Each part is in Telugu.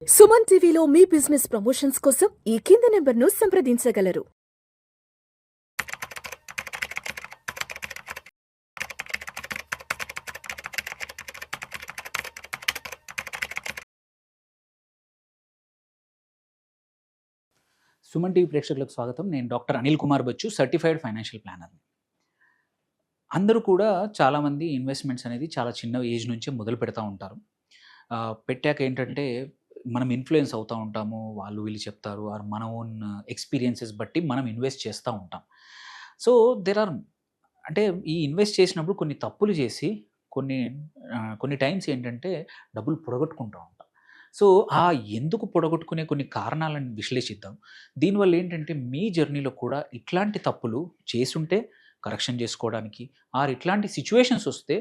సుమన్ టీవీలో మీ బిజినెస్ ప్రమోషన్స్ కోసం ఈ కింది నెంబర్ను సంప్రదించగలరు. సుమన్ టీవీ ప్రేక్షకులకు స్వాగతం. నేను doctor Anil Kumar Bachchu, certified financial ప్లానర్ని. అందరూ కూడా చాలామంది ఇన్వెస్ట్మెంట్స్ అనేది చాలా చిన్న ఏజ్ నుంచే మొదలు పెడతా ఉంటారు. పెట్టాక ఏంటంటే మనం ఇన్ఫ్లుయెన్స్ అవుతూ ఉంటాము. వాళ్ళు వీళ్ళు చెప్తారు, ఆర్ మన ఓన్ ఎక్స్పీరియన్సెస్ బట్టి మనం ఇన్వెస్ట్ చేస్తూ ఉంటాం. సో అంటే ఈ ఇన్వెస్ట్ చేసినప్పుడు కొన్ని తప్పులు చేసి కొన్ని టైమ్స్ ఏంటంటే డబ్బులు పొడగొట్టుకుంటూ ఉంటాం. సో ఎందుకు పొడగొట్టుకునే కొన్ని కారణాలను విశ్లేషిద్దాం. దీనివల్ల ఏంటంటే మీ జర్నీలో కూడా ఇట్లాంటి తప్పులు చేసుంటే కరెక్షన్ చేసుకోవడానికి, ఆర్ ఇట్లాంటి సిచ్యువేషన్స్ వస్తే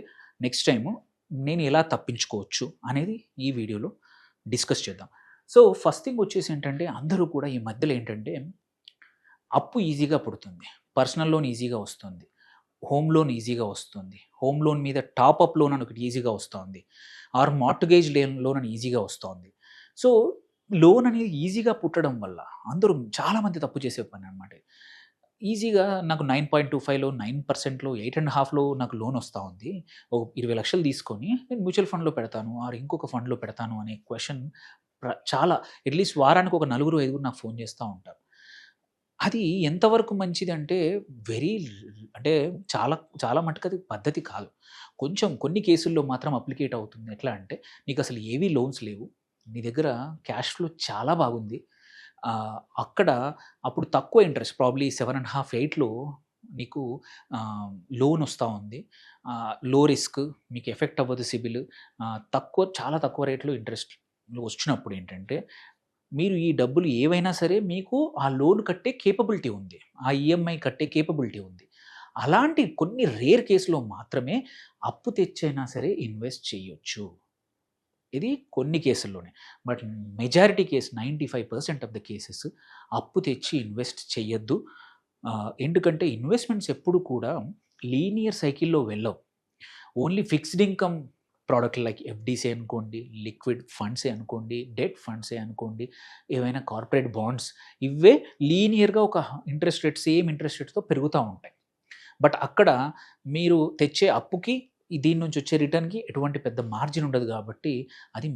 నెక్స్ట్ టైము నేను ఎలా తప్పించుకోవచ్చు అనేది ఈ వీడియోలో డిస్కస్ చేద్దాం. సో ఫస్ట్ థింగ్ వచ్చేసి ఏంటంటే అందరూ కూడా ఈ మధ్యలో ఏంటంటే అప్పు ఈజీగా పుడుతుంది, పర్సనల్ లోన్ ఈజీగా వస్తుంది, హోమ్ లోన్ ఈజీగా వస్తుంది, హోమ్ లోన్ మీద టాప్అప్ లోన్ అని ఒకటి ఈజీగా వస్తుంది, ఆర్ మార్ట్గేజ్ లోన్ అని ఈజీగా వస్తుంది. సో లోన్ అనేది ఈజీగా పుట్టడం వల్ల అందరూ చాలామంది తప్పు చేసే పని అనమాట. ఈజీగా నాకు 9.25లో 9%లో 8.5లో నాకు లోన్ వస్తూ ఉంది, ఒక 20 లక్షలు తీసుకొని నేను మ్యూచువల్ ఫండ్లో పెడతాను ఆర్ ఇంకొక ఫండ్లో పెడతాను అనే క్వశ్చన్ చాలా అట్లీస్ట్ వారానికి ఒక 4-5 నాకు ఫోన్ చేస్తూ ఉంటారు. అది ఎంతవరకు మంచిది అంటే అంటే చాలా చాలా మటుకు అది పద్ధతి కాదు. కొన్ని కేసుల్లో మాత్రం అప్లికేట్ అవుతుంది. ఎట్లా అంటే నీకు అసలు ఏవీ లోన్స్ లేవు, నీ దగ్గర క్యాష్ ఫ్లో చాలా బాగుంది, అక్కడ అప్పుడు తక్కువ ఇంట్రెస్ట్ ప్రాబ్లీ 7.5, 8లో నీకు లోన్ వస్తూ ఉంది, లో రిస్క్, మీకు ఎఫెక్ట్ అవ్వదు సిబిల్, చాలా తక్కువ రేట్లో ఇంట్రెస్ట్ వచ్చినప్పుడు ఏంటంటే మీరు ఈ డబ్బులు ఏవైనా సరే మీకు ఆ లోన్ కట్టే కేపబిలిటీ ఉంది, ఆ ఈఎంఐ కట్టే కేపబిలిటీ ఉంది. అలాంటి కొన్ని రేర్ కేసులో మాత్రమే అప్పు తెచ్చైనా సరే ఇన్వెస్ట్ చేయొచ్చు. ఇది కొన్ని కేసుల్లోనే. But majority case 95% of the cases అప్పు తెచ్చి ఇన్వెస్ట్ చేయొద్దు. ఎందుకంటే ఇన్వెస్ట్మెంట్స్ ఎప్పుడు కూడా లీనియర్ సైకిల్లో వెళ్ళవు. Only fixed income product like FDC అనుకోండి, లిక్విడ్ ఫండ్సే అనుకోండి, డెట్ ఫండ్సే అనుకోండి, ఏవైనా కార్పొరేట్ బాండ్స్, ఇవే లీనియర్గా ఒక సేమ్ ఇంట్రెస్ట్ రేట్తో పెరుగుతూ ఉంటాయి. బట్ అక్కడ మీరు తెచ్చే అప్పుకి దీని నుంచి వచ్చే రిటర్న్కి ఎటువంటి పెద్ద మార్జిన్ ఉండదు కాబట్టి అది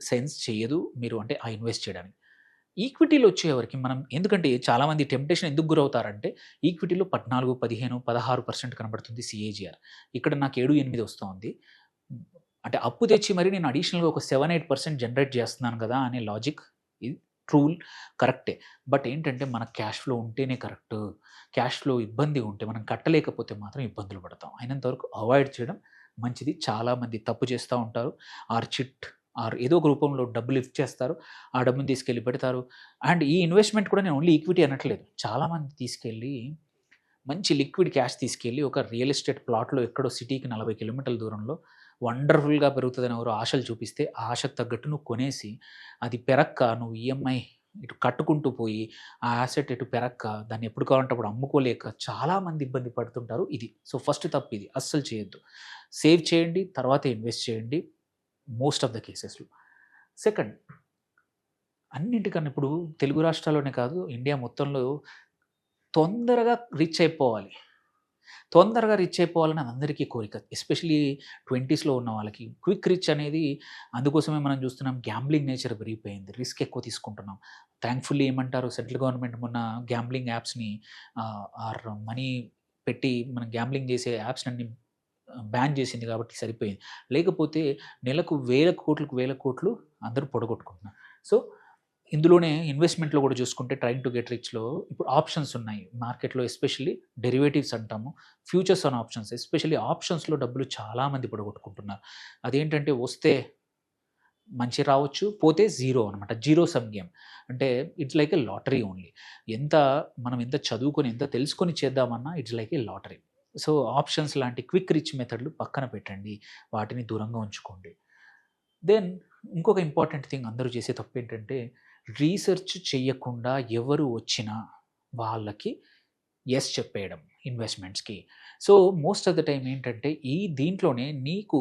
సెన్స్ చేయదు మీరు అంటే ఆ ఇన్వెస్ట్ చేయడానికి. ఈక్విటీలో వచ్చేవరకు మనం ఎందుకంటే చాలామంది టెంప్టేషన్ ఎందుకు గురవుతారంటే ఈక్విటీలో 14, 15, 16% కనబడుతుంది సిఏజిఆర్. ఇక్కడ నాకు 7-8 వస్తుంది. అంటే అప్పు తెచ్చి మరి నేను అడిషనల్గా ఒక 7-8% జనరేట్ చేస్తున్నాను కదా అనే లాజిక్ ఇది ట్రూల్ కరెక్టే. బట్ ఏంటంటే మన క్యాష్ ఫ్లో ఉంటేనే కరెక్ట్. క్యాష్ ఫ్లో ఇబ్బంది ఉంటే మనం కట్టలేకపోతే మాత్రం ఇబ్బందులు పడతాం. అయినంతవరకు అవాయిడ్ చేయడం మంచిది. చాలామంది తప్పు చేస్తూ ఉంటారు. ఆర్ ఏదో ఒక రూపంలో డబ్బులు లిఫ్ట్ చేస్తారు, ఆ డబ్బుని తీసుకెళ్ళి పెడతారు. అండ్ ఈ ఇన్వెస్ట్మెంట్ కూడా నేను ఓన్లీ ఈక్విటీ అనట్లేదు. చాలామంది తీసుకెళ్ళి మంచి లిక్విడ్ క్యాష్ తీసుకెళ్ళి ఒక రియల్ ఎస్టేట్ ప్లాట్లో ఎక్కడో సిటీకి 40 కిలోమీటర్ల దూరంలో వండర్ఫుల్గా పెరుగుతుందని ఎవరో ఆశలు చూపిస్తే ఆ ఆశకు తగ్గట్టు నువ్వు కొనేసి అది పెరక్క నువ్వు ఈఎంఐ ఇటు కట్టుకుంటూ పోయి ఆ యాసెట్ ఇటు పెరక్క దాన్ని ఎప్పుడు కావాలంటే అప్పుడు అమ్ముకోలేక చాలామంది ఇబ్బంది పడుతుంటారు. ఇది సో ఫస్ట్ తప్పు, ఇది అస్సలు చేయొద్దు. సేవ్ చేయండి, తర్వాత ఇన్వెస్ట్ చేయండి మోస్ట్ ఆఫ్ ద కేసెస్లో. సెకండ్, అన్నింటికన్నా ఇప్పుడు తెలుగు రాష్ట్రాల్లోనే కాదు ఇండియా మొత్తంలో తొందరగా రిచ్ అయిపోవాలని అందరికీ కోరిక. ఎస్పెషలీ 20స్లో ఉన్న వాళ్ళకి క్విక్ రిచ్ అనేది. అందుకోసమే మనం చూస్తున్నాం గ్యాంబ్లింగ్ నేచర్ పెరిగిపోయింది, రిస్క్ ఎక్కువ తీసుకుంటున్నాం. థ్యాంక్ఫుల్లీ ఏమంటారు, సెంట్రల్ గవర్నమెంట్ మొన్న గ్యాంబ్లింగ్ యాప్స్ని ఆర్ మనీ పెట్టి మనం గ్యాంబ్లింగ్ చేసే యాప్స్ అన్ని బ్యాన్ చేసింది కాబట్టి సరిపోయింది. లేకపోతే నెలకు వేల కోట్లు అందరూ పొడగొట్టుకుంటున్నారు. సో ఇందులోనే ఇన్వెస్ట్మెంట్లో కూడా చూసుకుంటే ట్రైంగ్ టు గెట్ రిచ్లో ఇప్పుడు ఆప్షన్స్ ఉన్నాయి మార్కెట్లో, ఎస్పెషల్లీ డెరివేటివ్స్ అంటాము, ఫ్యూచర్స్ ఆన్ ఆప్షన్స్. ఎస్పెషల్లీ ఆప్షన్స్లో డబ్బులు చాలామంది పొడగొట్టుకుంటున్నారు. అదేంటంటే వస్తే మంచి రావచ్చు, పోతే జీరో అనమాట, జీరో సమ్ గేమ్. అంటే it's like A lottery only. మనం ఎంత చదువుకొని ఎంత తెలుసుకొని చేద్దామన్నా it's like A lottery. So options లాంటి క్విక్ రిచ్ మెథడ్లు పక్కన పెట్టండి, వాటిని దూరంగా ఉంచుకోండి. దెన్ ఇంకొక ఇంపార్టెంట్ థింగ్ అందరూ చేసే తప్పు ఏంటంటే రీసెర్చ్ చేయకుండా ఎవరు వచ్చినా వాళ్ళకి ఎస్ చెప్పేయడం ఇన్వెస్ట్మెంట్స్కి. So most of the time ఏంటంటే దీంట్లోనే నీకు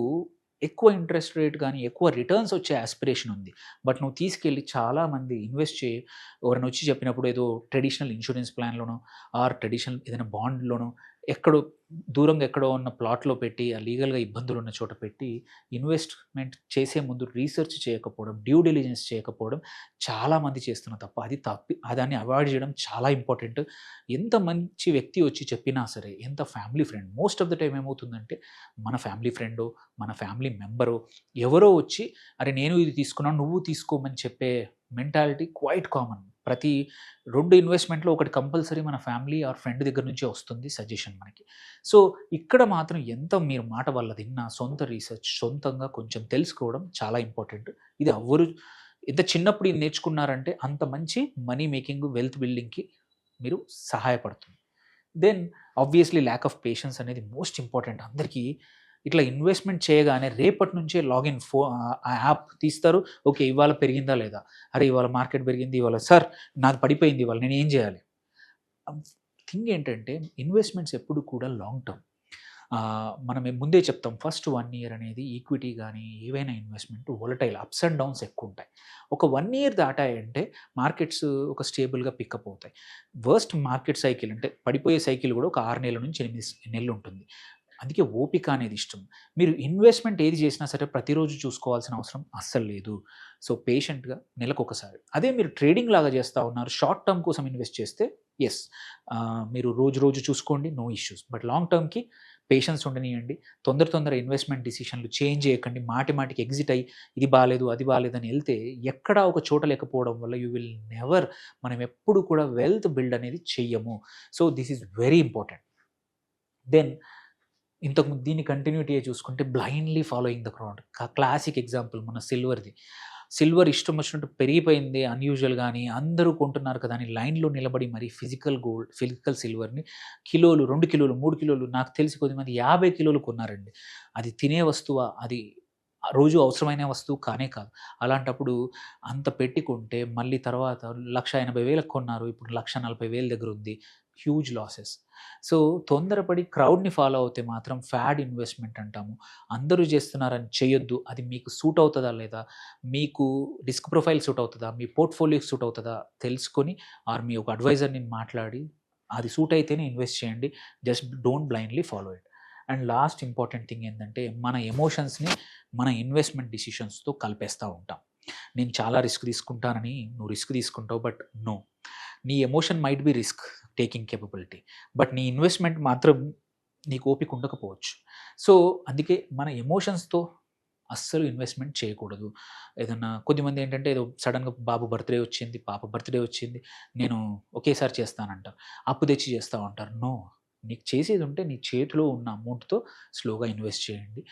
ఎక్కువ ఇంట్రెస్ట్ రేట్ గానీ, ఎక్కువ రిటర్న్స్ వచ్చే యాస్పిరేషన్ ఉంది. బట్ నువ్వు తీసుకెళ్ళి చాలామంది ఇన్వెస్ట్ ఎవరైనా వచ్చి చెప్పినప్పుడు ఏదో ట్రెడిషనల్ ఇన్స్యూరెన్స్ ప్లాన్‌లోనో ఆర్ ట్రెడిషనల్ ఏదైనా బాండ్‌లోనో ఎక్కడో దూరంగా ఎక్కడో ఉన్న ప్లాట్‌లో పెట్టి, ఆ లీగల్‌గా ఇబ్బందులున్న చోట పెట్టి, ఇన్వెస్ట్‌మెంట్ చేసే ముందు రీసెర్చ్ చేయకపోవడం, డ్యూ డిలిజెన్స్ చేయకపోవడం చాలామంది చేస్తున్న తప్పు. దాన్ని అవాయిడ్ చేయడం చాలా ఇంపార్టెంట్. ఎంత మంచి వ్యక్తి వచ్చి చెప్పినా సరే, ఎంత family friend most of the time ఏమవుతుందంటే, మన ఫ్యామిలీ ఫ్రెండో, మన ఫ్యామిలీ మెంబరో ఎవరో వచ్చి, "అరే! నేను ఇది తీసుకున్నాను, నువ్వు తీసుకోమని" చెప్పే మెంటాలిటీ క్వైట్ కామన్. ప్రతి 2 ఇన్వెస్ట్‌మెంట్‌లో ఒకటి కంపల్సరీ మన ఫ్యామిలీ ఆర్ ఫ్రెండ్ దగ్గర నుంచే వస్తుంది సజెషన్ మనకి. సో, ఇక్కడ మాత్రం ఎంత మీరు మాట వాళ్ళది విన్నా, సొంత రీసెర్చ్, సొంతంగా కొంచెం తెలుసుకోవడం చాలా ఇంపార్టెంట్. ఇది ఎవ్వరు ఎంత చిన్నప్పుడు ఇది నేర్చుకున్నారంటే అంత మంచి మనీ మేకింగ్, వెల్త్ బిల్డింగ్‌కి మీరు సహాయపడుతుంది. Then obviously lack of patience అనేది మోస్ట్ ఇంపార్టెంట్. అందరికీ ఇట్లా ఇన్వెస్ట్‌మెంట్ చేయగానే రేపటి నుంచే ఆ యాప్ తీస్తారు. ఓకే. ఇవాళ పెరిగిందా లేదా? అరే! ఇవాళ మార్కెట్ పెరిగింది. ఇవాళ సార్ నాది పడిపోయింది ఇవాళ నేనేం జేయాలి? థింగ్ ఏంటంటే ఇన్వెస్ట్‌మెంట్స్ ఎప్పుడు కూడా లాంగ్ టర్మ్. మనం ముందే చెప్తాం ఫస్ట్ 1 ఇయర్ అనేది ఈక్విటీ గానీ, ఏవైనా investment volatile ups and downs ఎక్కువుంటాయి. ఒక 1 ఇయర్ దాటాయంటే మార్కెట్స్ ఒక స్టేబుల్‌గా పికప్ అవుతాయి. వర్స్ట్ మార్కెట్ సైకిల్ అంటే పడిపోయే సైకిల్ గూడా ఒక 6 నెలల నుంచి 8 నెలలుంటుంది. అందుకే ఓపిక అనేది ఇష్టం. మీరు ఇన్వెస్ట్‌మెంట్ ఏది చేసినా సరే ప్రతిరోజు చూసుకోవాల్సిన అవసరం అస్సలు లేదు. సో, పేషెంట్‌గా నెలకొకసారి. అదే మీరు ట్రేడింగ్ లాగా చేస్తా ఉన్నారు. షార్ట్ టర్మ్ కోసం ఇన్వెస్ట్ చేస్తే యెస్. మీరు రోజు చూసుకోండి. No issues. బట్ లాంగ్ టర్మ్‌కి పేషెన్స్ ఉండనియండి. తొందర ఇన్వెస్ట్‌మెంట్ డిసిషన్‌లు చేంజ్ చేయకండి. మాటికి ఎగ్జిట్ అయ్యి ఇది బాలేదు, అది బాలేదని ఎళ్తే ఎక్కడా ఒక చోట లేకపోవడం వల్ల యూ విల్ నెవర్ మనం ఎప్పుడు కూడా వెల్త్ బిల్డ్ అనేది చెయ్యము. So, this is very important. Then దీన్ని కంటిన్యూటీయే చూసుకుంటే blindly following the crowd. Classic example మన సిల్వర్‌ది. సిల్వర్ ఇష్టం వచ్చినట్టు పెరిగిపోయింది అన్‌యూజువల్‌గా అని అందరూ కొంటున్నారు కదా! అని లైన్‌లో నిలబడి మరి ఫిజికల్ సిల్వర్‌ని కిలోలు, 2 కిలోలు, 3 కిలోలు నాకు తెలిసి కొద్దిమంది 50 కిలోలు కొన్నారండి. అది తినే వస్తువా? అది రోజు అవసరమైన వస్తువు కానే కాదు. అలాంటప్పుడు అంత పెట్టి కొంటే మళ్ళీ తర్వాత 1,80,000కి కొన్నారు. ఇప్పుడు 1,40,000 దగ్గరుంది. Huge losses. సో, తొందరపడి క్రౌడ్‌ని ఫాలో అవుతే మాత్రం ఫ్యాడ్ ఇన్వెస్ట్‌మెంట్ అంటాము. అందరూ చేస్తున్నారని చేయొద్దు. అది మీకు సూట్ అవుతదా లేదా? మీకు రిస్క్ ప్రొఫైల్ సూట్ అవుతదా? మీ పోర్ట్‌ఫోలియోకి సూట్ అవుతదా? తెలుసుకొని మీ ఒక అడ్వైజర్‌ని మాట్లాడి అది సూట్ అయితేనే ఇన్వెస్ట్ చేయండి. Just don't blindly follow it. And last important thing ఏందంటే మన ఎమోషన్స్‌ని మన ఇన్వెస్ట్‌మెంట్ డెసిషన్స్‌తో కలిపేస్తా ఉంటాం. నేను చాలా రిస్క్ తీసుకుంటానని నువ్వు రిస్క్ తీసుకుంటావు. But no. నీ emotion might be risk taking capability. But నీ ఇన్వెస్ట్‌మెంట్ మాత్రం నీకు ఓపిక ఉండకపోవచ్చు. సో, అందుకే మన ఎమోషన్స్‌తో అస్సలు ఇన్వెస్ట్‌మెంట్ చేయకూడదు. ఏదన్నా కొద్దిమంది ఏంటంటే ఏదో సడెన్‌గా బాబు బర్త్‌డే వచ్చింది, పాప బర్త్‌డే వచ్చింది. నేను ఒకేసారి చేస్తానంటారు. అప్పు తెచ్చి చేస్తామంటారు. నో. నీకు చేసేదుంటే నీ చేతిలో ఉన్న అమౌంట్‌తో స్లోగా ఇన్వెస్ట్ చేయండి.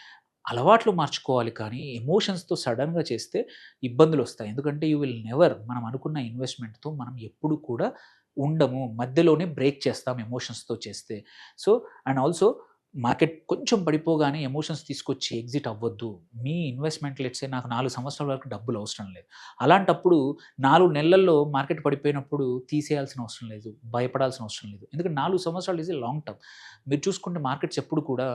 అలవాట్లు మార్చుకోవాలి కానీ ఎమోషన్స్‌తో సడెన్‌గా చేస్తే ఇబ్బందులొస్తాయి. ఎందుకంటే యూ విల్ నెవర్ మనం అనుకున్న ఇన్వెస్ట్‌మెంట్‌తో మనం ఎప్పుడు కూడా ఉండము. మధ్యలోనే బ్రేక్ చేస్తాం ఎమోషన్స్‌తో చేస్తే. సో, అండ్ ఆల్సో మార్కెట్ కొంచెం పడిపోగానే ఎమోషన్స్ తీసుకొచ్చి ఎగ్జిట్ అవ్వద్దు. మీ ఇన్వెస్ట్‌మెంట్ లెట్స్ సే నాకు 4 సంవత్సరాల వరకు డబ్బులు అవసరం లేదు. అలాంటప్పుడు 4 నెలల్లో మార్కెట్ పడిపోయినప్పుడు తీసేయాల్సిన అవసరం లేదు. భయపడాల్సిన అవసరం లేదు. ఎందుకంటే 4 సంవత్సరాలు ఈజ్ ఎ లాంగ్ టర్మ్. మీరు చూసుకుంటే మార్కెట్స్ ఎప్పుడు కూడా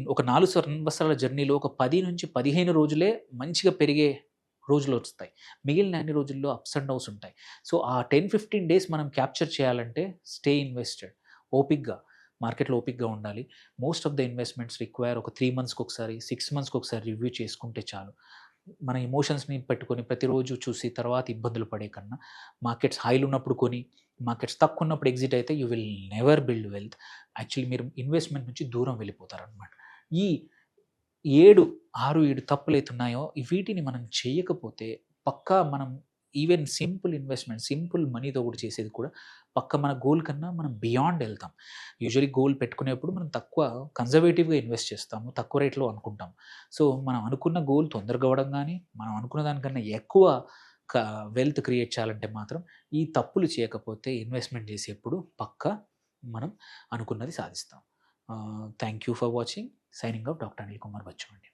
ఒక 4 సంవత్సరాల జర్నీలో ఒక 10-15 రోజులే మంచిగా పెరిగే రోజులొస్తాయి. మిగిలిన అన్ని రోజుల్లో అప్స్ అండ్ డౌన్స్ ఉంటాయి. సో, ఆ 10, 15 డేస్ మనం క్యాప్చర్ చేయాలంటే స్టే ఇన్వెస్టెడ్. ఓపికగా మార్కెట్‌లో ఓపికగా ఉండాలి. Most of the investments require ఒక 3 మంత్స్‌కొకసారి, 6 మంత్స్‌కొకసారి రివ్యూ చేసుకుంటే చాలు. మన ఎమోషన్స్‌ని పెట్టుకొని ప్రతిరోజు చూసి తర్వాత ఇబ్బందులు పడే కన్నా మార్కెట్స్ హైలో ఉన్నప్పుడు కొని, మార్కెట్స్ తక్కువ ఉన్నప్పుడు ఎగ్జిట్ అయితే you will never build wealth. Actually మీరు ఇన్వెస్ట్‌మెంట్ నుంచి దూరం వెళ్ళిపోతారనమాట. ఈ 7 తప్పులైతున్నాయో వీటిని మనం చేయకపోతే పక్కా మనం ఈవెన్ సింపుల్ ఇన్వెస్ట్‌మెంట్, సింపుల్ మనీతో కూడా చేసేది కూడా పక్కా మన గోల్ కన్నా మనం బియాండ్ ఎళ్తాం. యూజువల్లీ గోల్ పెట్టుకునేప్పుడు మనం తక్కువ కన్జర్వేటివ్‌గా ఇన్వెస్ట్ చేస్తాము. తక్కువ రేట్‌లో అనుకుంటాం. సో, మనం అనుకున్న గోల్ తొందరగా అవ్వడం గానీ, మనం అనుకున్న దానికన్నా ఎక్కువ క వెల్త్ క్రియేట్ చేయాలంటే మాత్రం ఈ తప్పులు చేయకపోతే ఇన్వెస్ట్‌మెంట్ చేసేప్పుడు పక్కా మనం అనుకున్నది సాధిస్తాం. Thank you for watching. Signing off doctor Anil Kumar Bachchu అండి.